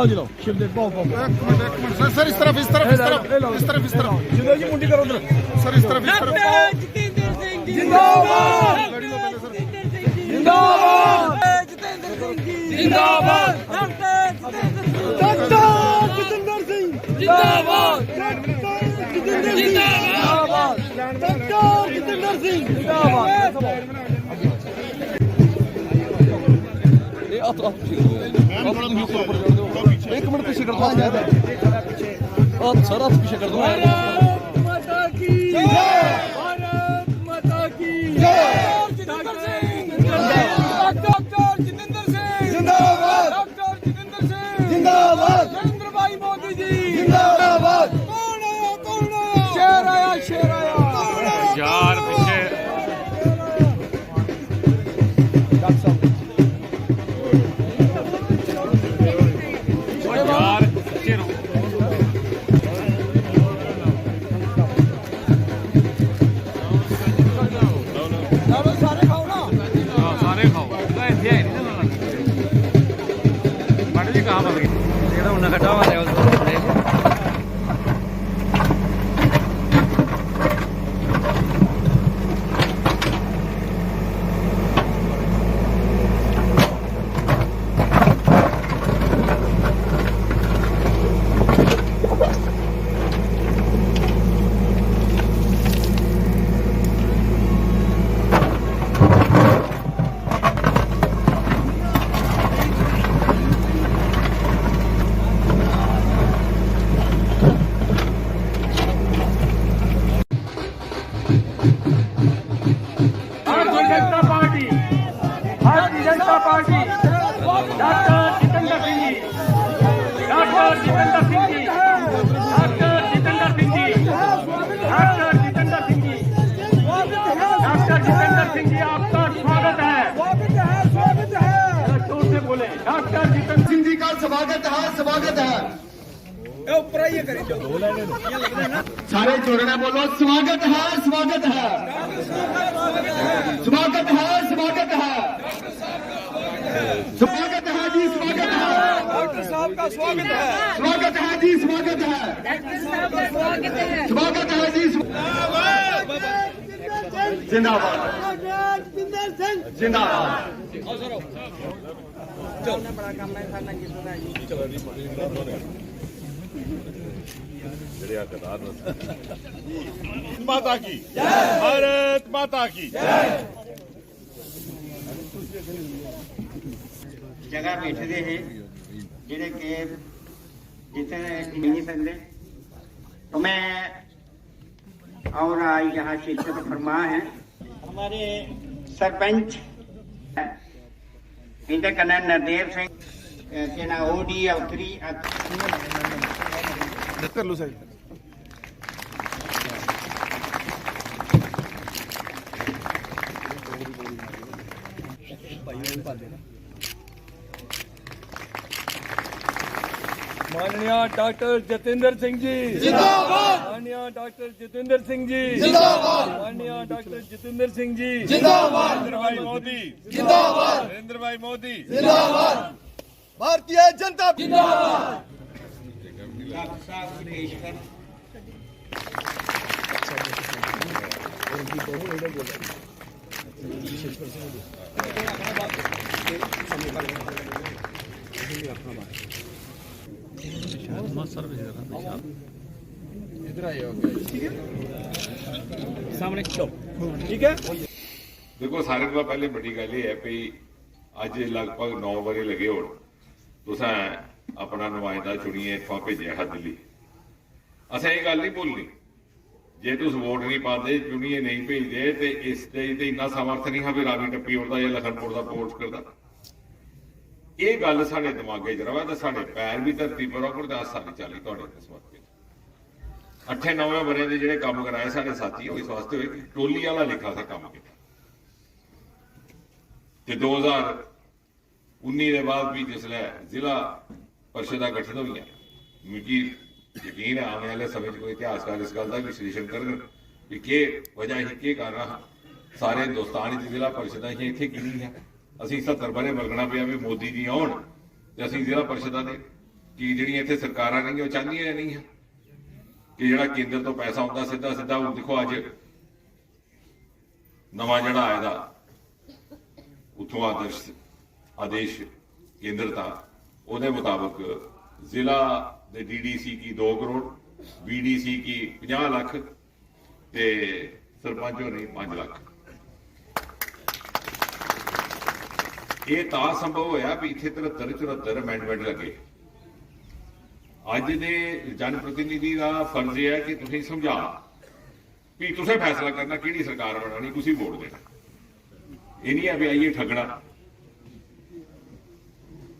शिवदेव बहुत बहुत एक मिनट सर इस तरफ जिंदगी जी मुंडी करो उधर सर इस तरफ जितेंद्र सिंह जी जिंदाबाद जिंदाबाद जितेंद्र सिंह जी जिंदाबाद डॉक्टर जितेंद्र सिंह जिंदाबाद जितेंद्र सिंह जिंदाबाद जितेंद्र सिंह जिंदाबाद एक मिनट पीछे कर दो आप सर आप पीछे कर दो भारत माता की भारत माता की जितेंद्र सिंह डॉक्टर जितेंद्र सिंह जिंदाबाद डॉक्टर जितेंद्र सिंह जिंदाबाद नरेंद्र भाई मोदी जी जिंदाबाद कौन शेर आया यार पीछे यार पीछे रहो। चलो सारे खाओ ना हाँ, सारे खाओ इतना ਇੱਥੇ ਹੈ ਨਹੀਂ ਨਾ ਮੈਡਮ ਜੀ ਕਹਾਂ ਬਗਈ ਜਿਹੜਾ ਉਹਨਾਂ ਘਟਾ ਮਾਰਿਆ ਉਸ ਤੋਂ Bharatiya Janata party doctor Jitendra Singh ji doctor Jitendra Singh ji doctor Jitendra Singh ji doctor Jitendra Singh ji doctor Jitendra Singh ji आपका स्वागत है जोर से बोले डॉक्टर जितेंद्र सिंह जी का स्वागत है ऊपर आइए करें सारे जोड़ना बोलो स्वागत है स्वागत है स्वागत है स्वागत है स्वागत है जी स्वागत है डॉक्टर साहब का स्वागत है स्वागत है जी स्वागत है स्वागत है जी जिंदाबाद जिंदाबाद माता की भारत माता की जगह बैठते हैं जिन्हें के जितने नहीं सकते तो मैं और आज यहाँ शिरकत फरमा है हमारे सरपंच इनके कन्या नरदेव सिंह सेना ओडी अवतरी कर लो सही माननीय डॉक्टर जितेंद्र सिंह जी जिंदाबाद माननीय डॉक्टर जितेंद्र सिंह जी जिंदाबाद माननीय डॉक्टर जितेंद्र सिंह जी जिंदाबाद नरेंद्र भाई मोदी जिंदाबाद नरेंद्र भाई मोदी जिंदाबाद भारतीय जनता जिंदाबाद सामने ठीक है देखो सारे को पहले बड़ी गल ये है भी अज लगभग 9 बजे लगे हो तुसा अपना नुमाइंदा चुनिए इतों भेजा है दिल्ली असें ये गल नहीं भूलनी जे तुस वोट नहीं पाते चुनिए नहीं भेजते तो इस इन्ना समर्थ नहीं है भी रावी टप्पी उड़ता या लखनपुर का पोर्ट करता ये गल साढ़े दिमागे च रवे तो साढ़े पैर भी धरती पर हो तो सारी चाली थोड़े किस्मत 8-9 बने के जोड़े काम कराए साढ़े साथी इस वास्ते हुए कि टोली वाला लिखा से काम किया 2019 के बाद भी जिसलै जिला परिषद गठन हुई मिगी यकीन है आने वाले समय कोई इतिहासकार इस गल का विश्लेषण करन कि केह् वजह ही केह् कारण सारे हिंदुस्तान जिला परिषद इत्थे गिनी है असीं 70 बरे बलगना पिया भी मोदी जी आउण ते असीं जिला परिषदां दे ਕਿ ਜਿਹੜੀਆਂ ਇੱਥੇ ਸਰਕਾਰਾਂ ਨਹੀਂ ਉਹ ਚਾਹੁੰਦੀਆਂ ਨਹੀਂ ਹੈ ਕਿ ਜਿਹੜਾ ਕੇਂਦਰ ਤੋਂ ਪੈਸਾ ਆਉਂਦਾ ਸਿੱਧਾ ਸਿੱਧਾ। ਹੁਣ ਦੇਖੋ ਅੱਜ ਨਵਾਂ ਜਿਹੜਾ ਆਇਆ ਦਾ ਉੱਥੋਂ ਆਦੇਸ਼ ਕੇਂਦਰ ਦਾ, ਉਹਦੇ ਮੁਤਾਬਕ ਜ਼ਿਲ੍ਹਾ ਦੇ ਡੀਡੀਸੀ ਕੀ 2 ਕਰੋੜ, बीडीसी की 50 लाख ते सरपंचों ने 5 लाख। ये तां संभव होया भी इत्थे 73-74 अमेंडमेंट लगे। अज दे जनप्रतिनिधि का फर्ज है कि तुसीं समझा भी तुसें फैसला करना किहड़ी सरकार बनानी, तुसीं वोट देना। ये नहीं है भी आइए ठगना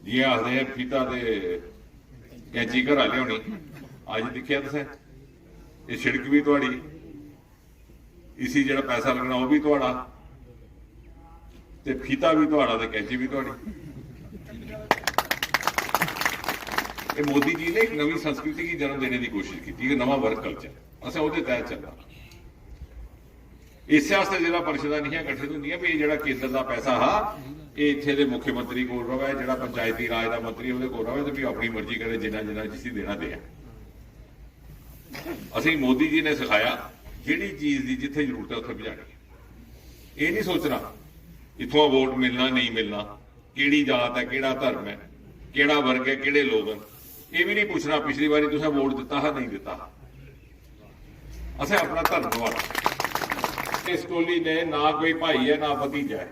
जी आखदे हैं फीता दे कैंची घर आ लियानी। अज दिखिया तुसें ये शिड़क भी तुहाड़ी, इसी जिहड़ा पैसा लगना वो भी तुहाड़ा, ते फीता भी तुहाड़ा ते कैंची भी तुहाड़ी। ये मोदी जी ने एक नवी संस्कृति की जन्म देने की कोशिश की, एक नवा वर्क कल्चर असें उहदे तहत चलना। इस वास्ते जिला परिषदां नहीं गठित होंदियां भी जिहड़ा केंद्र का पैसा हा ये इत्थे दे मुख्यमंत्री कोल रवे, जिहड़ा पंचायती राज का मंत्री उहदे कोल रवे, ते भी अपनी मर्जी करे जिन्ना जिन्ना जिसी देना दे। ਅਸੀਂ मोदी जी ने सिखाया ਜਿਹੜੀ चीज़ की जिथे जरूरत है उत्थे पहुंचानी। ये नहीं सोचना इथों वोट मिलना नहीं मिलना, किहड़ी जात है, किहड़ा धर्म है, किहड़ा वर्ग है, किहड़े लोग हैं, ये भी नहीं पूछना पिछली बारी तुसें वोट दिता है नहीं दिता। असें अपना धर्म निभाना। इस टोली ने ना कोई भाई है ना भतीजा है,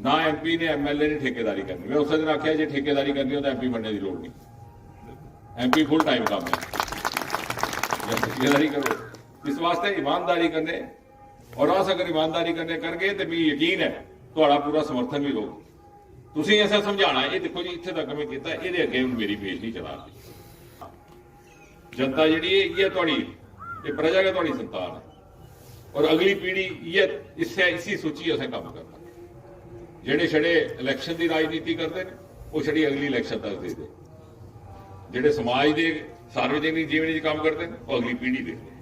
ना MP ने MLA ने ठेकेदारी करनी। मैं उस दिन आख्या जे ठेकेदारी करनी हो तो MP बनने की लोड़ नहीं, MP फुल टाइम काम है। ठेकेदारी करो इस वास्ते ईमानदारी करने, और अस अगर ईमानदारी करने कर गए तो भी यकीन है तुहाड़ा पूरा समर्थन भी लोग तुसीं ऐसा समझाना। ये देखो जी इत्थे तक मैं कीता, इहदे अगे हुण मेरी पेश नहीं चला। जनता जिहड़ी है तुहाड़ी, ये प्रजा के तुहाड़ी संतान है, और अगली पीढ़ी ये इसी सोची असें काम करना। जिहड़े छड़े इलैक्शन की राजनीति करते हैं वो छड़ी अगली इलैक्शन तक दे दे, जिहड़े समाज के सार्वजनिक जीवन काम करते हैं वो अगली पीढ़ी देखते हैं।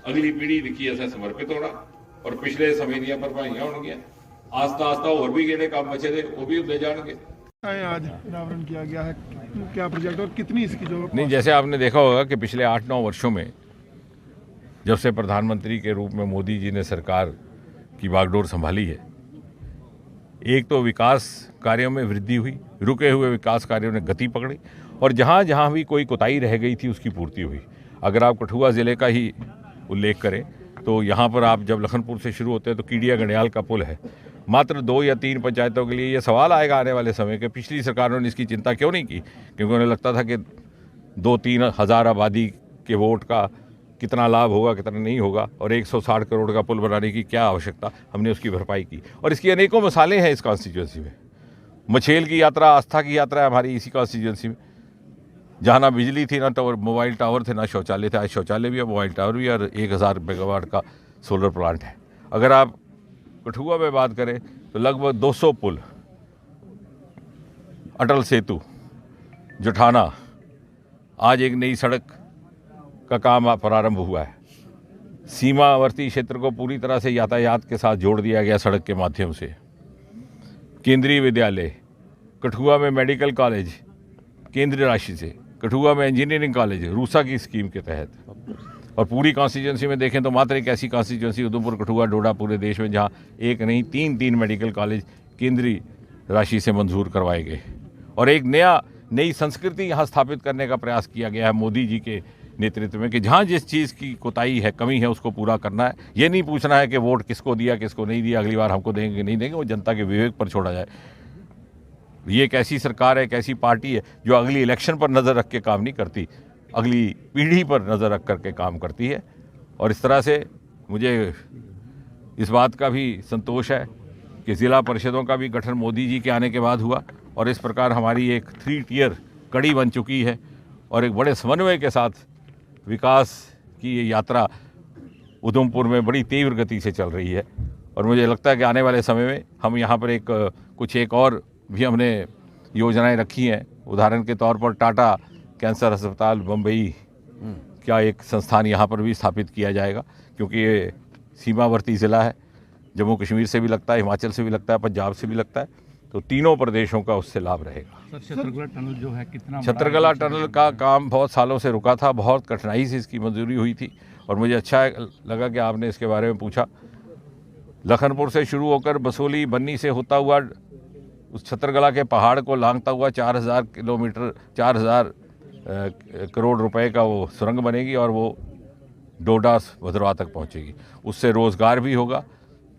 अगली पीढ़ी दिखी असें समर्पित होना, और पिछले समय दी भरपाइयां होणगियां। आस्ता आस्ता होर भी जिहड़े काम बचे दे वो भी होते जाएंगे। आज अनावरण किया गया है, क्या प्रोजेक्ट और कितनी इसकी जो नहीं, जैसे आपने देखा होगा कि पिछले 8-9 वर्षों में जब से प्रधानमंत्री के रूप में मोदी जी ने सरकार की बागडोर संभाली है, एक तो विकास कार्यों में वृद्धि हुई, रुके हुए विकास कार्यों ने गति पकड़ी, और जहाँ जहाँ भी कोई कोताही रह गई थी उसकी पूर्ति हुई। अगर आप कठुआ ज़िले का ही उल्लेख करें तो यहाँ पर आप जब लखनपुर से शुरू होते हैं तो कीडिया गंडियाल का पुल है। मात्र 2 या 3 पंचायतों के लिए ये सवाल आएगा आने वाले समय के पिछली सरकारों ने इसकी चिंता क्यों नहीं की, क्योंकि उन्हें लगता था कि 2-3 हज़ार आबादी के वोट का कितना लाभ होगा कितना नहीं होगा, और 160 करोड़ का पुल बनाने की क्या आवश्यकता। हमने उसकी भरपाई की, और इसकी अनेकों मिसालें हैं इस कॉन्स्टिट्यूंसी में। मछेल की यात्रा, आस्था की यात्रा है हमारी इसी कॉन्स्टिट्यूंसी में, जहाँ ना बिजली थी, ना मोबाइल टावर थे, ना शौचालय थे। आज शौचालय भी है, मोबाइल टावर भी है, और 1000 मेगावाट का सोलर प्लांट है। अगर आप कठुआ में बात करें तो लगभग 200 पुल, अटल सेतु, जुठाना, आज एक नई सड़क का काम प्रारंभ हुआ है। सीमावर्ती क्षेत्र को पूरी तरह से यातायात के साथ जोड़ दिया गया सड़क के माध्यम से। केंद्रीय विद्यालय, कठुआ में मेडिकल कॉलेज केंद्रीय राशि से, कठुआ में इंजीनियरिंग कॉलेज रूसा की स्कीम के तहत, और पूरी कॉन्स्टिट्यूंसी में देखें तो मात्र एक ऐसी कॉन्स्टिट्यूंसी उधमपुर, कठुआ, डोडा पूरे देश में जहां एक नहीं 3 मेडिकल कॉलेज केंद्रीय राशि से मंजूर करवाए गए, और एक नई संस्कृति यहाँ स्थापित करने का प्रयास किया गया है मोदी जी के नेतृत्व में कि जहाँ जिस चीज़ की कोताही है, कमी है, उसको पूरा करना है। ये नहीं पूछना है कि वोट किसको दिया किसको नहीं दिया, अगली बार हमको देंगे नहीं देंगे, वो जनता के विवेक पर छोड़ा जाए। ये एक ऐसी सरकार है, एक ऐसी पार्टी है जो अगली इलेक्शन पर नज़र रख के काम नहीं करती, अगली पीढ़ी पर नज़र रख करके काम करती है। और इस तरह से मुझे इस बात का भी संतोष है कि ज़िला परिषदों का भी गठन मोदी जी के आने के बाद हुआ, और इस प्रकार हमारी एक 3 टियर कड़ी बन चुकी है, और एक बड़े समन्वय के साथ विकास की ये यात्रा उधमपुर में बड़ी तीव्र गति से चल रही है। और मुझे लगता है कि आने वाले समय में हम यहाँ पर एक और भी हमने योजनाएं रखी हैं। उदाहरण के तौर पर टाटा कैंसर अस्पताल बम्बई का एक संस्थान यहाँ पर भी स्थापित किया जाएगा, क्योंकि ये सीमावर्ती ज़िला है, जम्मू कश्मीर से भी लगता है, हिमाचल से भी लगता है, पंजाब से भी लगता है। तो तीनों प्रदेशों का उससे लाभ रहेगा। सर छतरगला टनल जो है कितना छतरगला टनल का काम बहुत सालों से रुका था, बहुत कठिनाई से इसकी मंजूरी हुई थी और मुझे अच्छा लगा कि आपने इसके बारे में पूछा। लखनपुर से शुरू होकर बसोली बन्नी से होता हुआ उस छतरगला के पहाड़ को लांघता हुआ 4000 किलोमीटर 4000 करोड़ रुपए का वो सुरंग बनेगी और वो डोडा भद्रवाह तक पहुंचेगी। उससे रोज़गार भी होगा,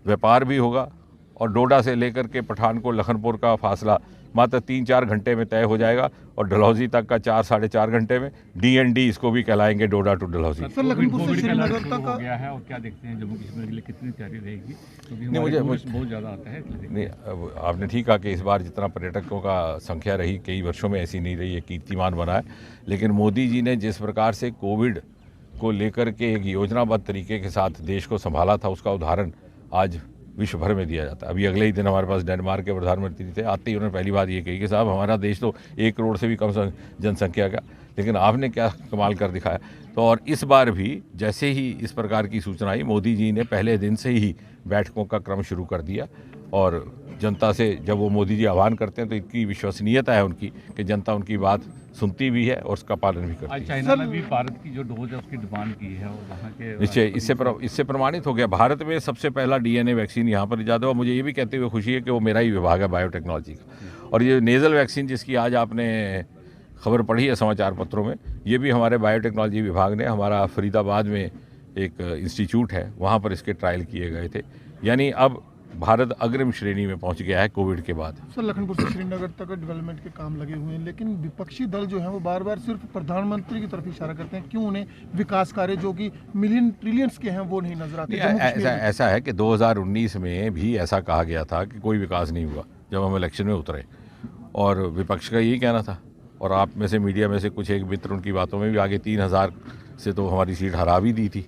व्यापार भी होगा और डोडा से लेकर के पठानकोट लखनपुर का फासला मात्र 3-4 घंटे में तय हो जाएगा और डलहौजी तक का 4-4.5 घंटे में। DND इसको भी कहलाएंगे, डोडा टू डलहौजी। सर लखनपुर से श्रीनगर तक हो गया है और क्या देखते हैं जम्मू कश्मीर के लिए कितनी तैयारी रहेगी, क्योंकि नहीं मुझे बहुत ज़्यादा आता है। नहीं, आपने ठीक कहा कि इस बार जितना पर्यटकों का संख्या रही कई वर्षों में ऐसी नहीं रही है, कीर्तिमान बना है। लेकिन मोदी जी ने जिस प्रकार से कोविड को लेकर के एक योजनाबद्ध तरीके के साथ देश को संभाला था, उसका उदाहरण आज विश्व भर में दिया जाता है। अभी अगले ही दिन हमारे पास डेनमार्क के प्रधानमंत्री थे, आते ही उन्होंने पहली बात ये कही कि साहब हमारा देश तो 1 करोड़ से भी कम जनसंख्या का, लेकिन आपने क्या कमाल कर दिखाया। तो और इस बार भी जैसे ही इस प्रकार की सूचना आई, मोदी जी ने पहले दिन से ही बैठकों का क्रम शुरू कर दिया और जनता से जब वो मोदी जी आह्वान करते हैं तो इतनी विश्वसनीयता है उनकी कि जनता उनकी बात सुनती भी है और उसका पालन भी करती है। चाइना ने भी भारत की जो डोज है उसकी डिमांड की है और वहाँ के निश्चय इससे प्रमाणित हो गया। भारत में सबसे पहला DNA वैक्सीन यहाँ पर इजाद हुआ। मुझे ये भी कहते हुए खुशी है कि वो मेरा ही विभाग है बायोटेक्नोलॉजी का। और ये नेज़ल वैक्सीन जिसकी आज आपने खबर पढ़ी है समाचार पत्रों में, ये भी हमारे बायोटेक्नोलॉजी विभाग ने, हमारा फरीदाबाद में एक इंस्टीट्यूट है वहाँ पर इसके ट्रायल किए गए थे। यानी अब भारत अग्रिम श्रेणी में पहुंच गया है कोविड के बाद। सर लखनपुर से श्रीनगर तक डेवलपमेंट के काम लगे हुए हैं, लेकिन विपक्षी दल जो है वो बार बार सिर्फ प्रधानमंत्री की तरफ इशारा करते हैं। क्यों उन्हें विकास कार्य जो कि मिलियन ट्रिलियंस के हैं वो नहीं नजर आते? ऐसा है कि 2019 में भी ऐसा कहा गया था कि कोई विकास नहीं हुआ जब हम इलेक्शन में उतरे, और विपक्ष का यही कहना था। और आप में से मीडिया में से कुछ एक मित्र उनकी बातों में भी आगे 3000 से तो हमारी सीट हरा भी दी थी,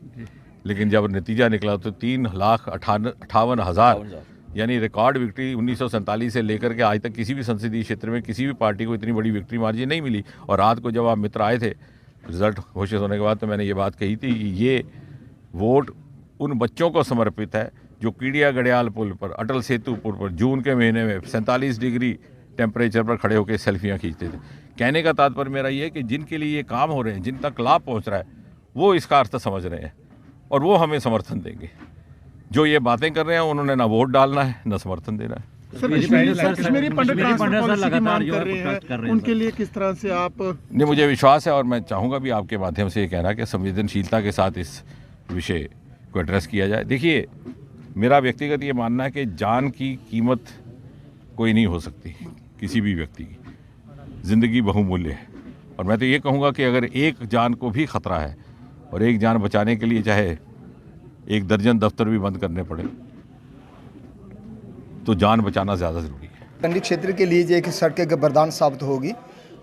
लेकिन जब नतीजा निकला तो 3,58,000 यानी रिकॉर्ड विक्ट्री 1947 से लेकर के आज तक किसी भी संसदीय क्षेत्र में किसी भी पार्टी को इतनी बड़ी विक्ट्री मार्जिन नहीं मिली। और रात को जब आप मित्र आए थे रिजल्ट घोषित होने के बाद, तो मैंने ये बात कही थी कि ये वोट उन बच्चों को समर्पित है जो कीड़िया गड़ियाल पुल पर, अटल सेतु पुल पर जून के महीने में 47 डिग्री टेम्परेचर पर खड़े होकर सेल्फियाँ खींचते थे। कहने का तात्पर्य मेरा ये है कि जिनके लिए ये काम हो रहे हैं, जिन तक लाभ पहुँच रहा है, वो इसका अर्थ समझ रहे हैं और वो हमें समर्थन देंगे। जो ये बातें कर रहे हैं उन्होंने ना वोट डालना है ना समर्थन देना है। सर कश्मीरी पंडित ट्रांसफर पॉलिसी की मांग कर रहे हैं, उनके लिए किस तरह से आप? नहीं, मुझे विश्वास है और मैं चाहूँगा भी आपके माध्यम से ये कहना कि संवेदनशीलता के साथ इस विषय को एड्रेस किया जाए। देखिए, मेरा व्यक्तिगत ये मानना है कि जान की कीमत कोई नहीं हो सकती किसी भी व्यक्ति की, ज़िंदगी बहुमूल्य है। और मैं तो ये कहूँगा कि अगर एक जान को भी खतरा है और एक जान बचाने के लिए चाहे 1 दर्जन दफ्तर भी बंद करने पड़े, तो जान बचाना ज़्यादा ज़रूरी है। कंडी क्षेत्र के लिए ये एक सड़क वरदान साबित होगी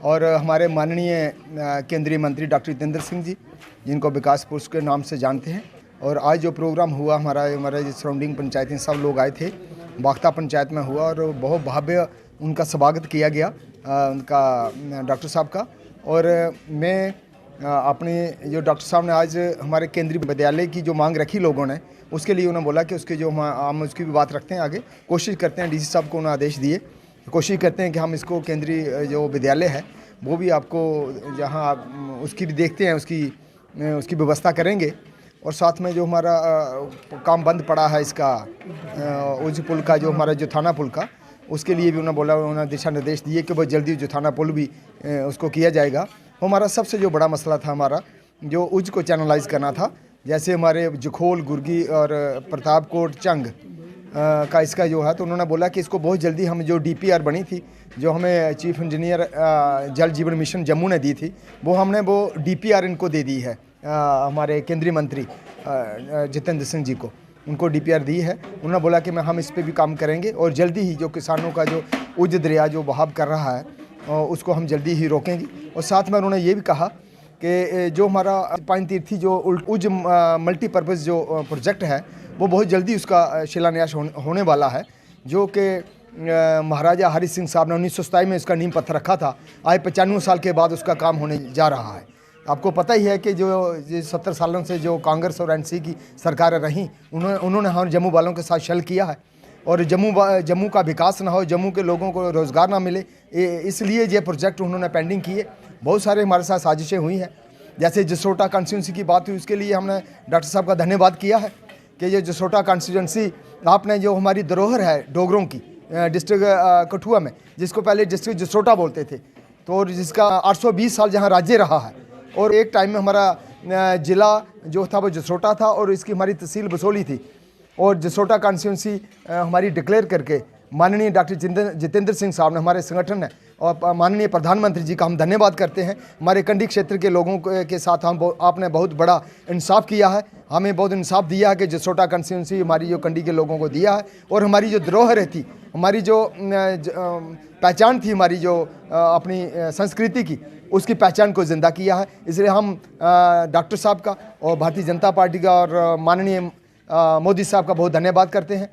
और हमारे माननीय केंद्रीय मंत्री डॉक्टर जितेंद्र सिंह जी, जिनको विकास पुरुष के नाम से जानते हैं, और आज जो प्रोग्राम हुआ हमारे सराउंडिंग पंचायतें सब लोग आए थे, बाख्ता पंचायत में हुआ और बहुत भव्य उनका स्वागत किया गया उनका डॉक्टर साहब का। और मैं अपने जो डॉक्टर साहब ने आज हमारे केंद्रीय विद्यालय की जो मांग रखी लोगों ने, उसके लिए उन्होंने बोला कि उसके जो हम उसकी भी बात रखते हैं, आगे कोशिश करते हैं। DC साहब को उन्होंने आदेश दिए, कोशिश करते हैं कि हम इसको केंद्रीय जो विद्यालय है वो भी आपको जहां उसकी भी देखते हैं, उसकी व्यवस्था करेंगे। और साथ में जो हमारा काम बंद पड़ा है इसका उस पुल का, जो हमारा जो थाना पुल का, उसके लिए भी उन्होंने बोला, उन्होंने दिशा निर्देश दिए कि वो जल्दी जो थाना पुल भी उसको किया जाएगा। हमारा सबसे जो बड़ा मसला था हमारा जो उज को चैनलाइज करना था, जैसे हमारे जखोल, गुर्गी और प्रतापकोट, चंग का इसका जो है, तो उन्होंने बोला कि इसको बहुत जल्दी हम जो DPR बनी थी, जो हमें चीफ इंजीनियर जल जीवन मिशन जम्मू ने दी थी, वो हमने वो DPR इनको दे दी है, हमारे केंद्रीय मंत्री जितेंद्र सिंह जी को उनको DPR दी है। उन्होंने बोला कि हम इस पे भी काम करेंगे और जल्दी ही जो किसानों का जो उज दरिया जो बहाव कर रहा है उसको हम जल्दी ही रोकेंगे। और साथ में उन्होंने ये भी कहा कि जो हमारा पाइन तीर्थी जो उज मल्टीपर्पज़ जो प्रोजेक्ट है वो बहुत जल्दी उसका शिलान्यास होने वाला है, जो कि महाराजा हरि सिंह साहब ने 1927 में उसका नींव पत्थर रखा था। आज 95 साल के बाद उसका काम होने जा रहा है। आपको पता ही है कि जो 70 सालों से जो कांग्रेस और NC की सरकारें रहीं, उन्होंने हम जम्मू वालों के साथ छल किया है। और जम्मू का विकास ना हो, जम्मू के लोगों को रोज़गार ना मिले, इसलिए ये प्रोजेक्ट उन्होंने पेंडिंग किए। बहुत सारे हमारे साथ साजिशें हुई हैं, जैसे जसोटा कॉन्स्टिट्यूंसी की बात हुई, उसके लिए हमने डॉक्टर साहब का धन्यवाद किया है कि ये जसोटा कॉन्स्टिट्यूंसी आपने जो हमारी धरोहर है डोगरों की डिस्ट्रिक्ट कठुआ में, जिसको पहले डिस्ट्रिक्ट जसोटा बोलते थे, तो जिसका 820 साल जहाँ राज्य रहा है, और एक टाइम में हमारा ज़िला जो था वो जसोटा था और इसकी हमारी तहसील बसोली थी, और जसोटा कॉन्स्टिट्यूंसी हमारी डिक्लेयर करके माननीय डॉक्टर जितेंद्र सिंह साहब ने, हमारे संगठन ने, और माननीय प्रधानमंत्री जी का हम धन्यवाद करते हैं। हमारे कंडी क्षेत्र के लोगों के साथ आपने बहुत बड़ा इंसाफ किया है, हमें बहुत इंसाफ दिया है कि जसोटा कॉन्स्टिट्यूंसी हमारी जो कंडी के लोगों को दिया है, और हमारी जो धरोहर थी, हमारी जो पहचान थी, हमारी जो अपनी संस्कृति की, उसकी पहचान को ज़िंदा किया है। इसलिए हम डॉक्टर साहब का और भारतीय जनता पार्टी का और माननीय मोदी साहब का बहुत धन्यवाद करते हैं।